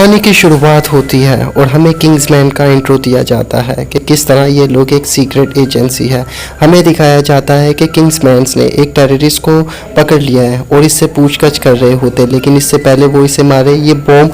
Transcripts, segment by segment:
कहानी की शुरुआत होती है और हमें किंग्समैन का इंट्रो दिया जाता है कि किस तरह ये लोग एक सीक्रेट एजेंसी है। हमें दिखाया जाता है कि किंग्समैन्स ने एक टेररिस्ट को पकड़ लिया है और इससे पूछताछ कर रहे होते, लेकिन इससे पहले वो इसे मारे ये बॉम्ब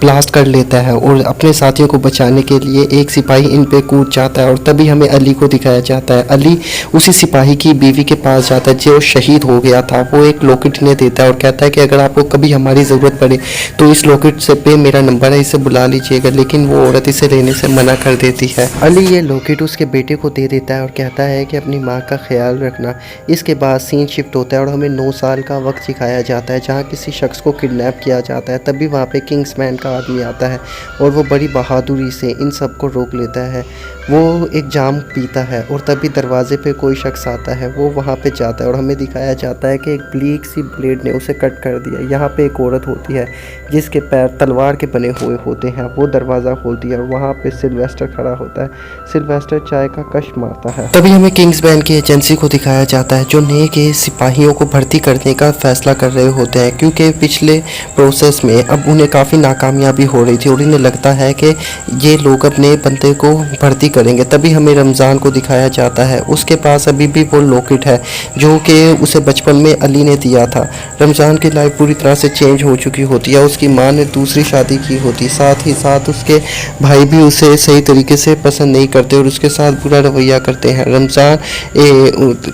ब्लास्ट कर लेता है और अपने साथियों को बचाने के लिए एक सिपाही इन पे कूद जाता है और तभी हमें अली को दिखाया जाता है। अली उसी सिपाही की बीवी के पास जाता है जो शहीद हो गया था। वो एक लॉकेट इन्हें देता है और कहता है कि अगर आपको कभी हमारी ज़रूरत पड़े तो इस लॉकेट से पे मेरा नंबर है, इसे बुला लीजिएगा, लेकिन वो औरत इसे लेने से मना कर देती है। अली ये लॉकेट उसके बेटे को दे देता है और कहता है कि अपनी माँ का ख्याल रखना। इसके बाद सीन शिफ्ट होता है और हमें 9 साल का वक्त दिखाया जाता है जहाँ किसी शख्स को किडनैप किया जाता है। तभी वहाँ पे किंग्समैन का आदमी आता है और वो बड़ी बहादुरी से इन सब को रोक लेता है। वो एक जाम पीता है और तभी दरवाजे पे कोई शख्स आता है। वो वहाँ पे जाता है और हमें दिखाया जाता है कि एक ब्लीक सी ब्लेड ने उसे कट कर दिया। यहाँ पे एक औरत होती है जिसके पैर तलवार के बने हुए होते हैं। वो दरवाज़ा खोलती है और वहाँ पे सिल्वेस्टर खड़ा होता है। सिल्वेस्टर चाय का कश मारता है। तभी हमें किंग्समैन की एजेंसी को दिखाया जाता है जो नए के सिपाहियों को भर्ती करने का फैसला कर रहे होते हैं, क्योंकि पिछले प्रोसेस में अब उन्हें काफ़ी नाकामयाबी हो रही थी और इन्हें लगता है कि ये लोग अपने बंदे को भर्ती करेंगे। तभी हमें रमज़ान को दिखाया जाता है। उसके पास अभी भी वो लॉकेट है जो कि उसे बचपन में अली ने दिया था। रमज़ान की लाइफ पूरी तरह से चेंज हो चुकी होती है। उसकी माँ ने दूसरी शादी की होती, साथ ही साथ उसके भाई भी उसे सही तरीके से पसंद नहीं करते और उसके साथ बुरा रवैया करते हैं। रमज़ान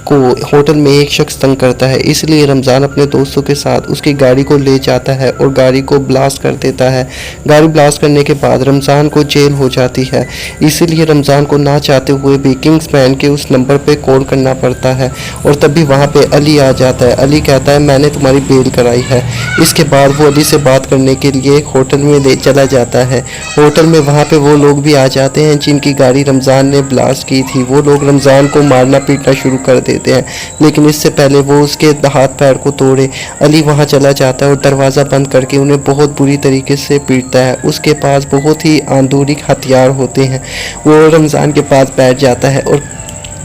को होटल में एक शख्स तंग करता है, इसलिए रमज़ान अपने दोस्तों के साथ उसकी गाड़ी को ले जाता है और गाड़ी को ब्लास्ट कर देता है। गाड़ी ब्लास्ट करने के बाद रमज़ान को जेल हो जाती है, इसीलिए रमज़ान को ना चाहते हुए भी किंग्समैन के उस नंबर पे कॉल करना पड़ता है और तभी वहाँ पे अली आ जाता है। अली कहता है मैंने तुम्हारी बेल कराई है। इसके बाद वो अली से बात करने के लिए एक होटल में ले चला जाता है। होटल में वहाँ पे वो लोग भी आ जाते हैं जिनकी गाड़ी रमज़ान ने ब्लास्ट की थी। वो लोग रमज़ान को मारना पीटना शुरू कर देते हैं, लेकिन इससे पहले वो उसके हाथ पैर को तोड़े अली वहाँ चला जाता है और दरवाज़ा बंद करके उन्हें बहुत बुरी तरीके से पीटता है। उसके पास बहुत ही आंदूरिक हथियार होते हैं। वो रमज़ान के पास बैठ जाता है और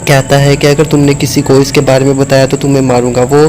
कहता है कि अगर तुमने किसी को इसके बारे में बताया तो तुम्हें मारूंगा। वो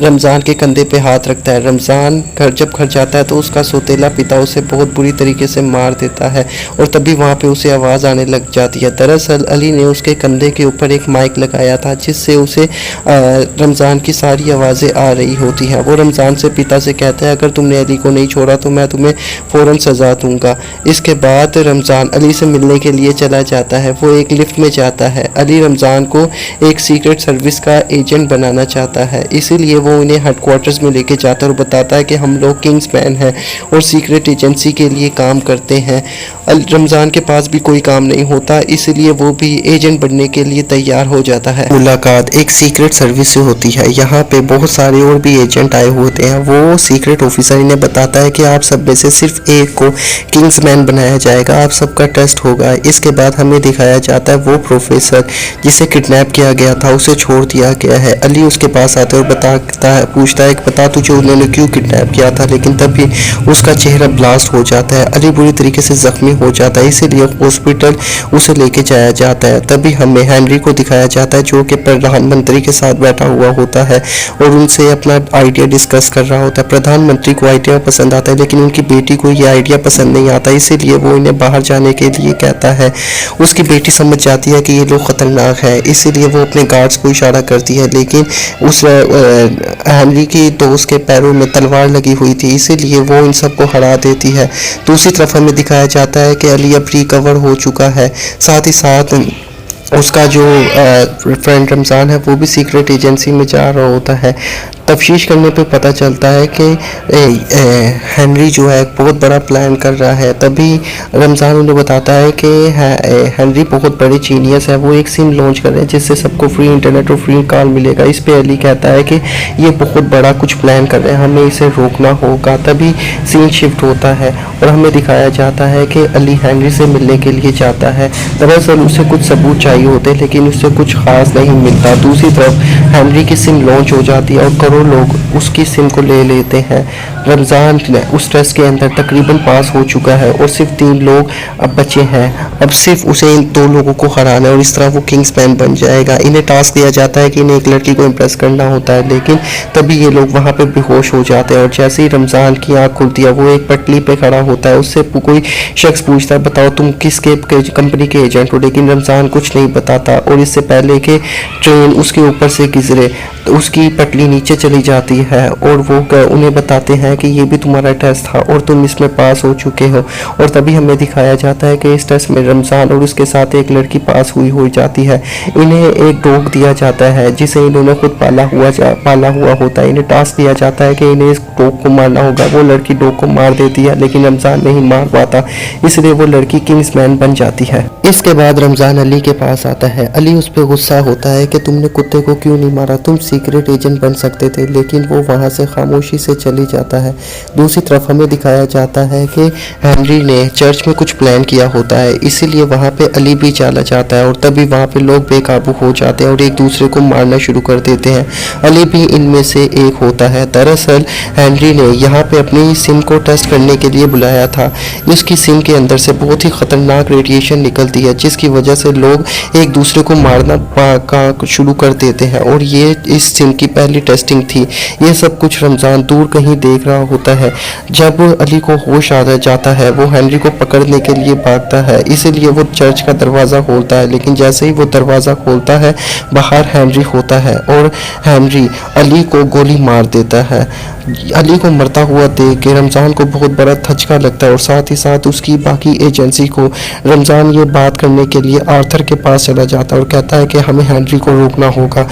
रमज़ान के कंधे पे हाथ रखता है। रमज़ान जब घर जाता है तो उसका सौतेला पिता उसे बहुत बुरी तरीके से मार देता है और तभी वहाँ पे उसे आवाज़ आने लग जाती है। दरअसल अली ने उसके कंधे के ऊपर एक माइक लगाया था जिससे उसे रमज़ान की सारी आवाज़ें आ रही होती हैं। वो रमज़ान से पिता से कहता है अगर तुमने अली को नहीं छोड़ा तो मैं तुम्हें फ़ौरन सज़ा दूँगा। इसके बाद रमज़ान अली से मिलने के लिए चला जाता है। वो एक लिफ्ट में जाता है। अली रमज़ान को एक सीक्रेट सर्विस का एजेंट बनाना चाहता है, इसीलिए वो उन्हें हेडक्वार्टर्स में लेके जाता है और बताता है कि हम लोग किंग्समैन हैं और सीक्रेट एजेंसी के लिए काम करते हैं। रमज़ान के पास भी कोई काम नहीं होता, इसलिए वो भी एजेंट बनने के लिए तैयार हो जाता है। मुलाकात एक सीक्रेट सर्विस से होती है। यहाँ पे बहुत सारे और भी एजेंट आए होते हैं। वो सीक्रेट ऑफिसर इन्हें बताता है कि आप सब में से सिर्फ एक को किंग्समैन बनाया जाएगा, आप सबका टेस्ट होगा। इसके बाद हमें दिखाया जाता है वो प्रोफेसर जिसे किडनैप किया गया था उसे छोड़ दिया गया है। अली उसके पास आता है और पूछता है बता तुझे उन्होंने क्यों किडनैप किया था, लेकिन तभी उसका चेहरा ब्लास्ट हो जाता है। अली बुरी तरीके से जख्मी हो जाता है, इसीलिए हॉस्पिटल उसे लेके जाया जाता है। तभी हमें हेनरी को दिखाया जाता है जो कि प्रधानमंत्री के साथ बैठा हुआ होता है और उनसे अपना आइडिया डिस्कस कर रहा होता है। प्रधानमंत्री को आइडिया पसंद आता है लेकिन उनकी बेटी को ये आइडिया पसंद नहीं आता, इसीलिए वो इन्हें बाहर जाने के लिए कहता है। उसकी बेटी समझ जाती है कि ये लोग खतरनाक है, इसीलिए वो अपने गार्ड्स को इशारा करती है, लेकिन उस हेनरी की दोस्त के पैरों में तलवार लगी हुई थी, इसीलिए वो इन सबको हरा देती है। दूसरी तरफ हमें दिखाया जाता है कि अली अब रिकवर हो चुका है। साथ ही साथ उसका जो फ्रेंड रमज़ान है वो भी सीक्रेट एजेंसी में जा रहा होता है। तफ्तीश करने पे पता चलता है कि हेनरी जो है बहुत बड़ा प्लान कर रहा है। तभी रमज़ान उन्हें बताता है कि हेनरी बहुत बड़े जीनियस है, वो एक सिम लॉन्च कर रहे हैं जिससे सबको फ्री इंटरनेट और फ्री कॉल मिलेगा। इस पे अली कहता है कि ये बहुत बड़ा कुछ प्लान कर रहे हैं, हमें इसे रोकना होगा। तभी सीन शिफ्ट होता है और हमें दिखाया जाता है कि अली हेनरी से मिलने के लिए जाता है। दरअसल उसे कुछ सबूत चाहिए होते लेकिन उससे कुछ खास नहीं मिलता। दूसरी तरफ हेनरी की सिम लॉन्च हो जाती है और चारों लोग उसकी सिम को ले लेते हैं। रमज़ान उस टेस्ट के अंदर तकरीबन पास हो चुका है और सिर्फ 3 लोग अब बचे हैं। अब सिर्फ उसे इन 2 लोगों को हराना है और इस तरह वो किंग्समैन बन जाएगा। इन्हें टास्क दिया जाता है कि इन्हें एक लड़की को इम्प्रेस करना होता है, लेकिन तभी ये लोग वहाँ पे बेहोश हो जाते हैं और जैसे ही रमज़ान की आँख खुलती है वो एक पटली पे खड़ा होता है। उससे कोई शख्स पूछता है बताओ तुम किसके कंपनी के एजेंट हो, लेकिन रमज़ान कुछ नहीं बताता और इससे पहले कि ट्रेन उसके ऊपर से गुजरे तो उसकी पटली नीचे चली जाती है और वो उन्हें बताते हैं कि ये भी तुम्हारा टेस्ट था और तुम इसमें पास हो चुके हो। और तभी हमें दिखाया जाता है कि इस टेस्ट में रमज़ान और उसके साथ एक लड़की पास हुई हो जाती है। इन्हें एक डॉग दिया जाता है जिसे इन्होंने खुद पाला हुआ होता है। इन्हें टास्क दिया जाता है कि इन्हें इस डॉग को मारना होगा। वो लड़की डॉग को मार देती है लेकिन रमज़ान नहीं मार पाता, इसलिए वो लड़की किंग्समैन बन जाती है। इसके बाद रमज़ान अली के पास आता है। अली उस पर गुस्सा होता है कि तुमने कुत्ते को क्यों नहीं मारा, तुम सीक्रेट एजेंट बन सकते थे, लेकिन वो वहाँ से खामोशी से चली जाता है। दूसरी तरफ हमें दिखाया जाता है कि हेनरी ने चर्च में कुछ प्लान किया होता है, इसीलिए वहाँ पे अली भी चला जाता है और तभी वहाँ पे लोग बेकाबू हो जाते हैं और एक दूसरे को मारना शुरू कर देते हैं। अली भी इनमें से एक होता है। दरअसल हेनरी ने यहाँ पे अपनी सिम को टेस्ट करने के लिए बुलाया था। उसकी सिम के अंदर से बहुत ही ख़तरनाक रेडिएशन निकलती है जिसकी वजह से लोग एक दूसरे को मारना का शुरू कर देते हैं और ये इस सिम की पहली टेस्टिंग थी। ये सब कुछ रमज़ान दूर कहीं देख रहा होता है। जब अली को होश आ जाता है वो हेनरी को पकड़ने के लिए भागता है, इसीलिए वो चर्च का दरवाज़ा खोलता है, लेकिन जैसे ही वो दरवाज़ा खोलता है बाहर हेनरी होता है और हेनरी अली को गोली मार देता है। अली को मरता हुआ देख के रमज़ान को बहुत बड़ा धचका लगता है और साथ ही साथ उसकी बाकी एजेंसी को। रमज़ान ये बात करने के लिए आर्थर के पास चला जाता है और कहता है कि हमें हेनरी को रोकना होगा।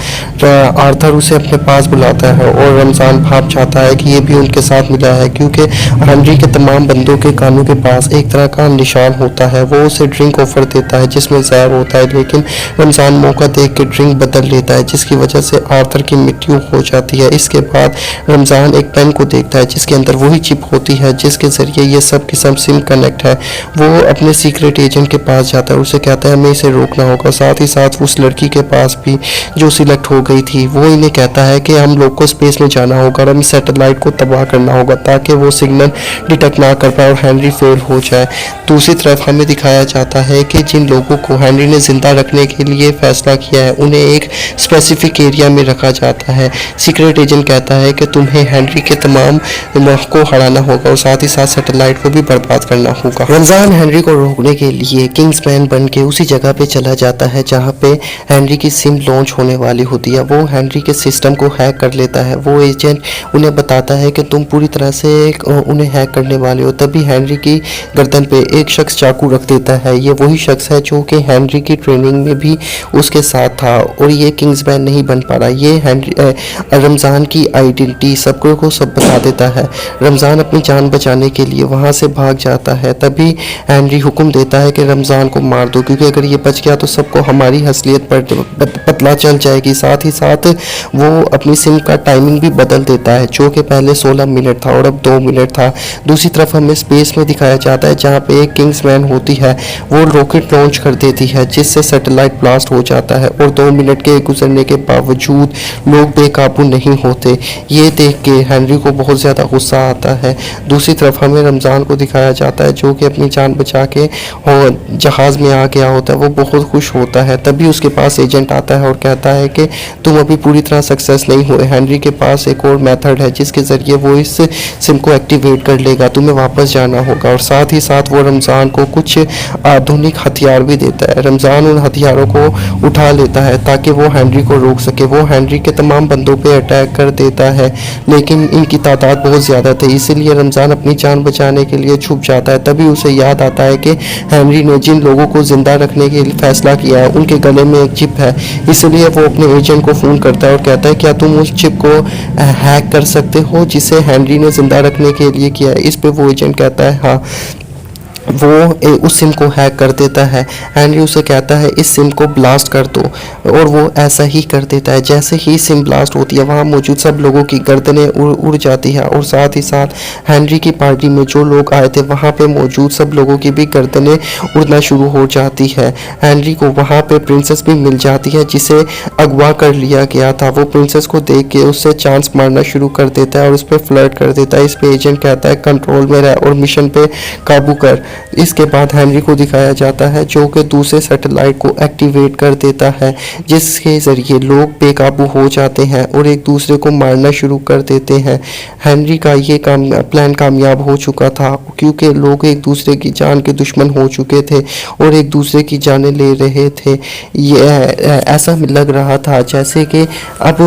आर्थर उसे अपने पास बुलाता है और रमज़ान भाप चाहता है कि ये भी उनके साथ मिला है, क्योंकि हेनरी के तमाम बंदों के कानों के पास एक तरह का निशान होता है। वो उसे ड्रिंक ऑफर देता है जिसमें जहर होता है, लेकिन रमज़ान मौका देख के ड्रिंक बदल लेता है जिसकी वजह से आर्थर की मृत्यु हो जाती है। इसके बाद रमज़ान एक पेन को देखता है जिसके अंदर वही चिप होती है जिसके ज़रिए ये सब की सब सिम कनेक्ट है। वो अपने सीक्रेट एजेंट के पास जाता है, उसे कहता है हमें इसे रोकना होगा। साथ ही साथ उस लड़की के पास भी जो सिलेक्ट हो गई थी वो इन्हें कहता है कि हम लोग को स्पेस में जाना होगा और हमें सैटेलाइट को तबाह करना होगा ताकि वो सिग्नल डिटेक्ट ना कर पाए और हेनरी फेल हो जाए। दूसरी तरफ हमें दिखाया जाता है कि जिन लोगों को हेनरी ने जिंदा रखने के लिए फैसला किया है उन्हें एक स्पेसिफिक एरिया में रखा जाता है। सीक्रेट एजेंट कहता है कि तुम्हें हेनरी के तमाम को हराना होगा और साथ ही साथ सैटेलाइट को भी बर्बाद करना होगा। रमज़ान हेनरी को रोकने के लिए किंग्समैन बन के उसी जगह पे चला जाता है जहाँ पे हेनरी की सिम लॉन्च होने वाली होती है। वो हेनरी के सिस्टम को हैक कर लेता है। वो एजेंट उन्हें बताता है कि तुम पूरी तरह से उन्हें हैक करने वाले हो। तभी हेनरी की गर्दन पे एक शख्स चाकू रख देता है। ये वही शख्स है जो कि हेनरी की ट्रेनिंग में भी उसके साथ था और ये किंग्समैन नहीं बन पा रहा। ये रमज़ान की आइडेंटिटी सबको सब बता देता है। रमज़ान अपनी जान बचाने के लिए वहाँ से भाग जाता है। तभी हेनरी हुक्म देता है कि रमज़ान को मार दो, क्योंकि अगर ये बच गया तो सबको हमारी असलियत पर पता चल जाएगी। साथ ही साथ वो अपनी सिम का टाइमिंग भी बदल देता है जो कि पहले 16 मिनट था और अब 2 मिनट था। दूसरी तरफ हमें स्पेस में दिखाया जाता है जहाँ पे एक किंग्समैन होती है, वो रॉकेट लॉन्च कर देती है जिससे सैटेलाइट ब्लास्ट हो जाता है और 2 मिनट के गुजरने के बावजूद लोग बेकाबू नहीं होते। ये देख के हेनरी को बहुत ज़्यादा गुस्सा आता है। दूसरी तरफ हमें रमज़ान को दिखाया जाता है जो कि अपनी जान बचा के और जहाज़ में आ गया होता है। वो बहुत खुश होता है। तभी उसके पास एजेंट आता है और कहता है कि तुम अभी पूरी तरह सक्सेस नहीं हुए। हेनरी के पास एक और मेथड है जिसके ज़रिए वो इस सिम को एक्टिवेट कर लेगा, तुम्हें वापस जाना होगा। और साथ ही साथ वो रमज़ान को कुछ आधुनिक हथियार भी देता है। रमज़ान उन हथियारों को उठा लेता है ताकि वो हेनरी को रोक सके। वो हेनरी के तमाम बंदों पे अटैक कर देता है, लेकिन इनकी तादाद बहुत ज़्यादा थी, इसीलिए रमज़ान अपनी जान बचाने के लिए छुप जाता है। तभी उसे याद आता है कि हेनरी ने जिन लोगों को ज़िंदा रखने के लिए फैसला किया है उनके गले में एक चिप है। इसलिए वो अपने एजेंट को फ़ोन करता है और कहता है क्या तुम उस चिप को हैक कर सकते हो जिसे हेनरी ने ज़िंदा रखने के लिए किया है। इस पे वो एजेंट कहता है हाँ। उस सिम को हैक कर देता है। हेनरी उसे कहता है इस सिम को ब्लास्ट कर दो, और वो ऐसा ही कर देता है। जैसे ही सिम ब्लास्ट होती है वहाँ मौजूद सब लोगों की गर्दनें उड़ जाती है, और साथ ही साथ हेनरी की पार्टी में जो लोग आए थे वहाँ पे मौजूद सब लोगों की भी गर्दनें उड़ना शुरू हो जाती है। हेनरी को वहाँ पे प्रिंसेस भी मिल जाती है जिसे अगवा कर लिया गया था। वो प्रिंसेस को देख के उससे चांस मारना शुरू कर देता है और उस पर फ्लर्ट कर देता है। इस पे एजेंट कहता है कंट्रोल में रह और मिशन पे काबू कर। इसके बाद हेनरी को दिखाया जाता है जो कि दूसरे सैटेलाइट को एक्टिवेट कर देता है, जिसके ज़रिए लोग बेकाबू हो जाते हैं और एक दूसरे को मारना शुरू कर देते हैं। हेनरी का ये प्लान कामयाब हो चुका था क्योंकि लोग एक दूसरे की जान के दुश्मन हो चुके थे और एक दूसरे की जानें ले रहे थे। ये ऐसा लग रहा था जैसे कि अब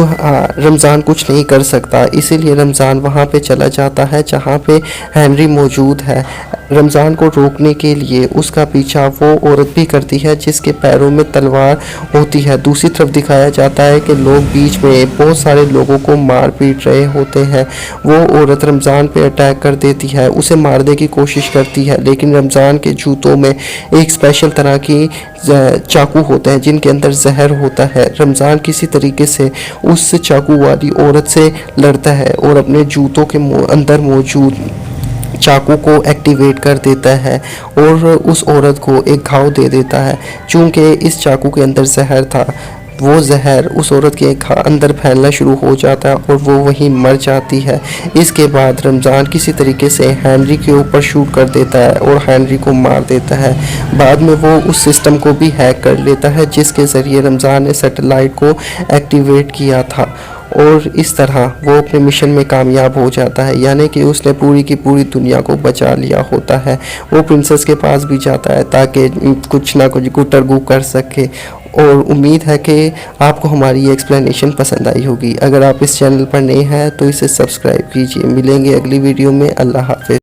रमज़ान कुछ नहीं कर सकता, इसीलिए रमज़ान वहाँ पे चला जाता है जहाँ पे हेनरी मौजूद है। रमज़ान को रोकने के लिए उसका पीछा वो औरत भी करती है जिसके पैरों में तलवार होती है। दूसरी तरफ दिखाया जाता है कि लोग बीच में बहुत सारे लोगों को मार पीट रहे होते हैं। वो औरत रमज़ान पे अटैक कर देती है, उसे मारने की कोशिश करती है, लेकिन रमज़ान के जूतों में एक स्पेशल तरह की चाकू होते हैं जिनके अंदर जहर होता है। रमज़ान किसी तरीके से उस चाकू वाली औरत से लड़ता है और अपने जूतों के अंदर मौजूद चाकू को एक्टिवेट कर देता है और उस औरत को एक घाव दे देता है। चूँकि इस चाकू के अंदर जहर था, वो जहर उस औरत के अंदर फैलना शुरू हो जाता है और वो वहीं मर जाती है। इसके बाद रमज़ान किसी तरीके से हेनरी के ऊपर शूट कर देता है और हेनरी को मार देता है। बाद में वो उस सिस्टम को भी हैक कर लेता है जिसके ज़रिए रमज़ान ने सैटेलाइट को एक्टिवेट किया था, और इस तरह वो अपने मिशन में कामयाब हो जाता है, यानी कि उसने पूरी की पूरी दुनिया को बचा लिया होता है। वो प्रिंसेस के पास भी जाता है ताकि कुछ ना कुछ गुटरगू कर सके। और उम्मीद है कि आपको हमारी ये एक्सप्लेनेशन पसंद आई होगी। अगर आप इस चैनल पर नए हैं तो इसे सब्सक्राइब कीजिए। मिलेंगे अगली वीडियो में। अल्लाह हाफ़िज़।